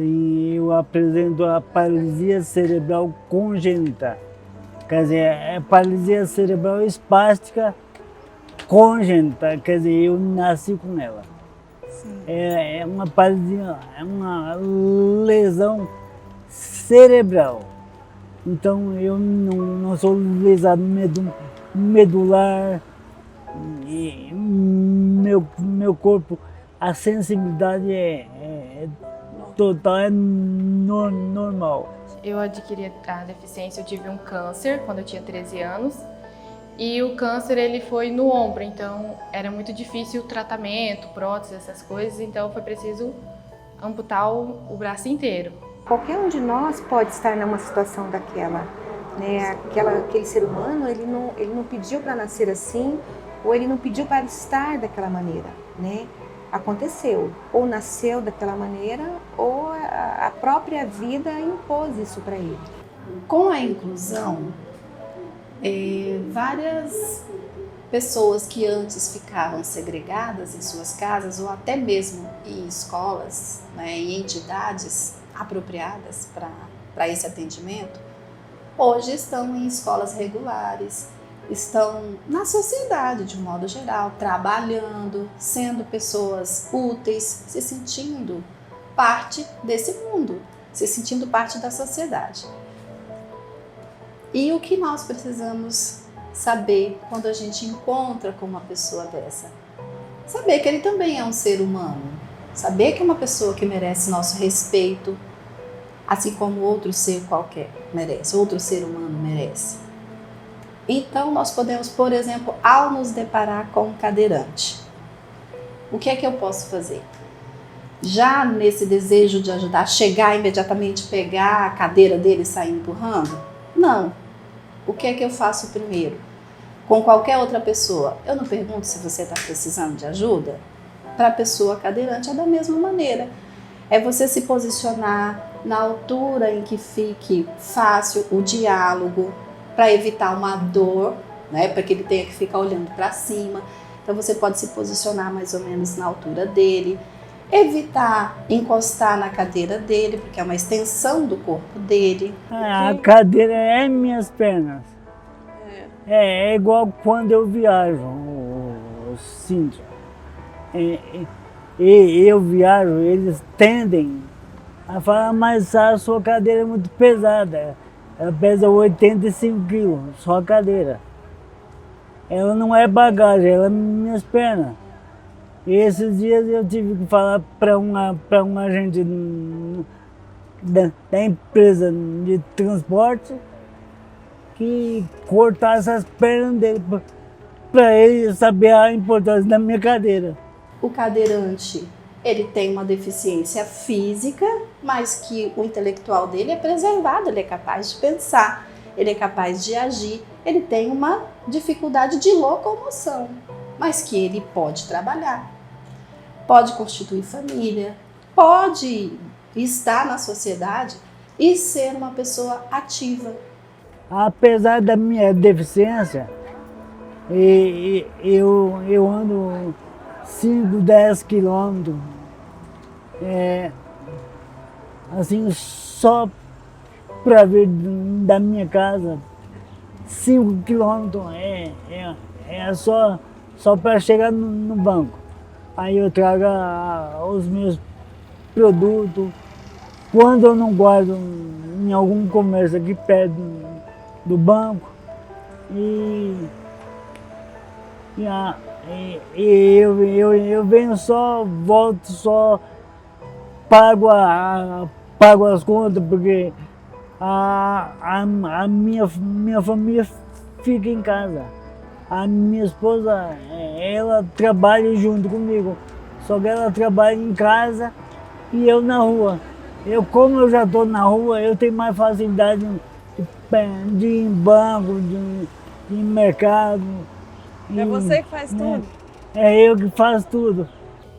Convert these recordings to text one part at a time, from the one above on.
Sim, eu apresento a paralisia cerebral congênita. Quer dizer, é paralisia cerebral espástica congênita, quer dizer, eu nasci com ela. É uma paralisia, é uma lesão cerebral. Então eu não sou lesado medular, e meu corpo, a sensibilidade é total, é normal. Eu adquiri a deficiência, eu tive um câncer quando eu tinha 13 anos. E o câncer, ele foi no ombro, então era muito difícil o tratamento, prótese, essas coisas, então foi preciso amputar o braço inteiro. Qualquer um de nós pode estar numa situação daquela, né? Aquele ser humano, ele não pediu para nascer assim, ou ele não pediu para estar daquela maneira, né? Aconteceu, ou nasceu daquela maneira, ou a própria vida impôs isso para ele. Com a inclusão, várias pessoas que antes ficavam segregadas em suas casas ou até mesmo em escolas, né, e entidades apropriadas para esse atendimento, hoje estão em escolas regulares, estão na sociedade de um modo geral, trabalhando, sendo pessoas úteis, se sentindo parte desse mundo, se sentindo parte da sociedade. E o que nós precisamos saber quando a gente encontra com uma pessoa dessa? Saber que ele também é um ser humano. Saber que é uma pessoa que merece nosso respeito, assim como outro ser qualquer merece, outro ser humano merece. Então nós podemos, por exemplo, ao nos deparar com um cadeirante, o que é que eu posso fazer? Já nesse desejo de ajudar, chegar imediatamente, pegar a cadeira dele e sair empurrando? Não. O que é que eu faço primeiro? Com qualquer outra pessoa, eu não pergunto se você está precisando de ajuda? Para a pessoa cadeirante é da mesma maneira. É você se posicionar na altura em que fique fácil o diálogo, para evitar uma dor, né? Para que ele tenha que ficar olhando para cima. Então você pode se posicionar mais ou menos na altura dele. Evitar encostar na cadeira dele, porque é uma extensão do corpo dele. A cadeira é minhas pernas. É igual quando eu viajo, o cinto. Eu viajo, eles tendem a falar, mas a sua cadeira é muito pesada. Ela pesa 85 quilos, só a cadeira. Ela não é bagagem, ela é minhas pernas. E esses dias eu tive que falar para um agente da empresa de transporte que cortasse as pernas dele para ele saber a importância da minha cadeira. O cadeirante, ele tem uma deficiência física, mas que o intelectual dele é preservado, ele é capaz de pensar, ele é capaz de agir, ele tem uma dificuldade de locomoção, mas que ele pode trabalhar, pode constituir família, pode estar na sociedade e ser uma pessoa ativa. Apesar da minha deficiência, eu ando 5, 10 quilômetros, assim, só para vir da minha casa, 5 quilômetros é só para chegar no banco. Aí eu trago os meus produtos. Quando eu não guardo em algum comércio aqui perto do banco, eu venho só, volto só, pago as contas, porque a minha família fica em casa. A minha esposa, ela trabalha junto comigo, só que ela trabalha em casa e eu na rua. Como eu já estou na rua, eu tenho mais facilidade de ir em banco, de ir em mercado. É você que faz tudo? É eu que faço tudo.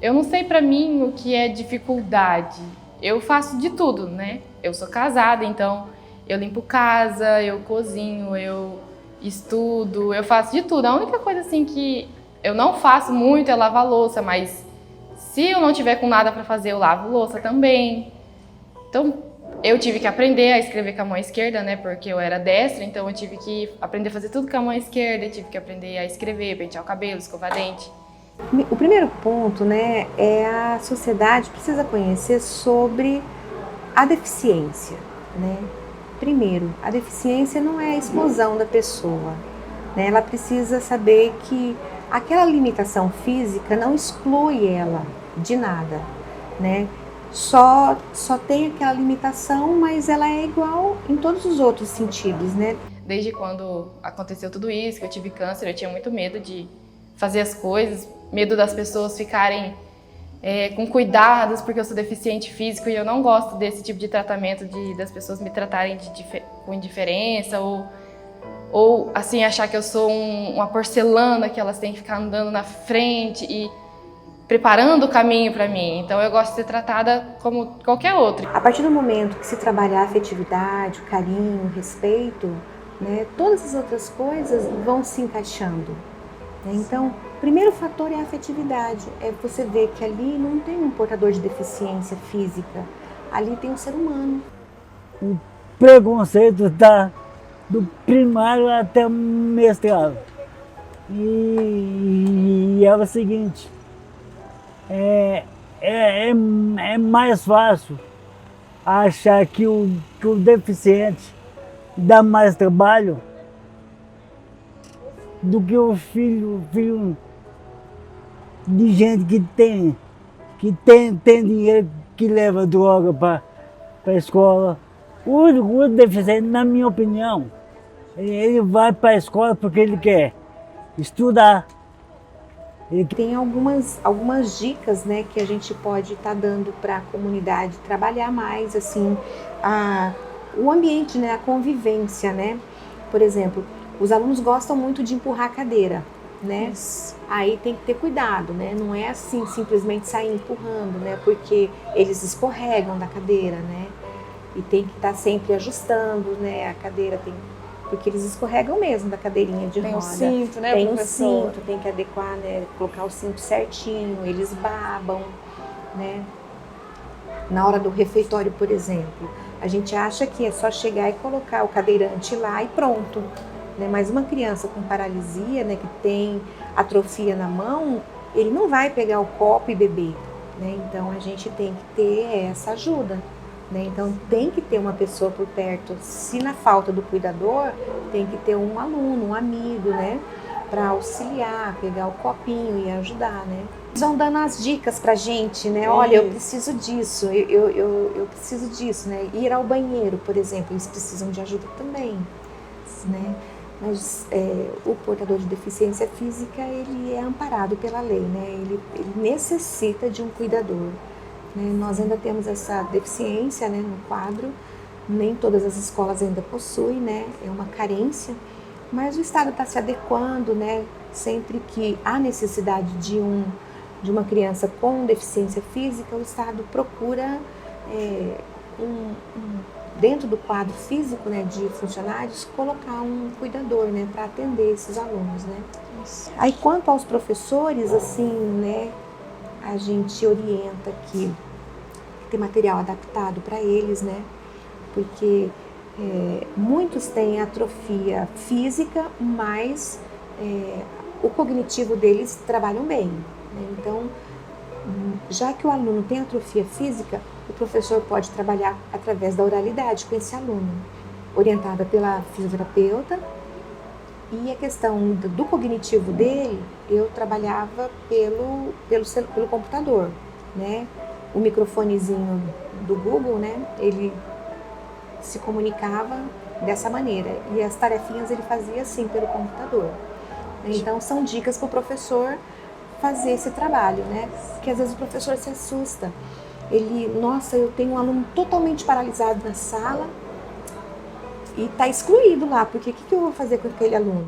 Eu não sei para mim o que é dificuldade. Eu faço de tudo, né? Eu sou casada, então eu limpo casa, eu cozinho, eu estudo, eu faço de tudo. A única coisa assim que eu não faço muito é lavar louça, mas se eu não tiver com nada para fazer, eu lavo louça também. Então, eu tive que aprender a escrever com a mão esquerda, né? Porque eu era destra, então eu tive que aprender a fazer tudo com a mão esquerda, tive que aprender a escrever, pentear o cabelo, escovar dente. O primeiro ponto, né, é a sociedade precisa conhecer sobre a deficiência, né? Primeiro, a deficiência não é a exclusão da pessoa, né? Ela precisa saber que aquela limitação física não exclui ela de nada, né? Só tem aquela limitação, mas ela é igual em todos os outros sentidos, né? Desde quando aconteceu tudo isso, que eu tive câncer, eu tinha muito medo de fazer as coisas, medo das pessoas ficarem com cuidados, porque eu sou deficiente físico e eu não gosto desse tipo de tratamento, das pessoas me tratarem com indiferença ou assim, achar que eu sou uma porcelana, que elas têm que ficar andando na frente e preparando o caminho para mim. Então eu gosto de ser tratada como qualquer outra. A partir do momento que se trabalhar a afetividade, o carinho, o respeito, né, todas as outras coisas vão se encaixando. Né? Então, o primeiro fator é a afetividade. É você ver que ali não tem um portador de deficiência física. Ali tem um ser humano. O preconceito está do primário até o mestrado. E é o seguinte, é mais fácil achar que o deficiente dá mais trabalho do que o filho de gente que tem dinheiro, que leva droga para a escola. O deficiente, na minha opinião, ele vai para a escola porque ele quer estudar. Tem algumas dicas, né, que a gente pode estar dando para a comunidade trabalhar mais, assim, o ambiente, né, a convivência, né? Por exemplo, os alunos gostam muito de empurrar a cadeira, né? Isso. Aí tem que ter cuidado, né? Não é assim simplesmente sair empurrando, né? Porque eles escorregam da cadeira, né? E tem que estar sempre ajustando, né? A cadeira porque eles escorregam mesmo da cadeirinha de roda. Tem o cinto, né, tem professor? o cinto, tem que adequar, né? Colocar o cinto certinho, eles babam, né? Na hora do refeitório, por exemplo, a gente acha que é só chegar e colocar o cadeirante lá e pronto. Né? Mas uma criança com paralisia, né, que tem atrofia na mão, ele não vai pegar o copo e beber. Né? Então a gente tem que ter essa ajuda. Né? Então tem que ter uma pessoa por perto. Se na falta do cuidador, tem que ter um aluno, um amigo, né, para auxiliar, pegar o copinho e ajudar, né? Eles vão dando as dicas pra gente, né? Olha, eu preciso disso, eu preciso disso, né? Ir ao banheiro, por exemplo, eles precisam de ajuda também, né? Mas o portador de deficiência física, ele é amparado pela lei, né? Ele necessita de um cuidador. Né? Nós ainda temos essa deficiência, né, no quadro, nem todas as escolas ainda possuem, né? É uma carência, mas o Estado está se adequando, né? Sempre que há necessidade de uma criança com deficiência física, o Estado procura dentro do quadro físico, né, de funcionários, colocar um cuidador, né, para atender esses alunos, né. Isso. Aí quanto aos professores, assim, né, a gente orienta que tem material adaptado para eles, né, porque muitos têm atrofia física, mas o cognitivo deles trabalham bem, né? Então, já que o aluno tem atrofia física, o professor pode trabalhar através da oralidade com esse aluno, orientada pela fisioterapeuta. E a questão do cognitivo dele, eu trabalhava pelo computador, né? O microfonezinho do Google, né? Ele se comunicava dessa maneira e as tarefinhas ele fazia assim pelo computador. Então são dicas para o professor fazer esse trabalho, né? Porque às vezes o professor se assusta. Nossa, eu tenho um aluno totalmente paralisado na sala e está excluído lá, porque o que eu vou fazer com aquele aluno?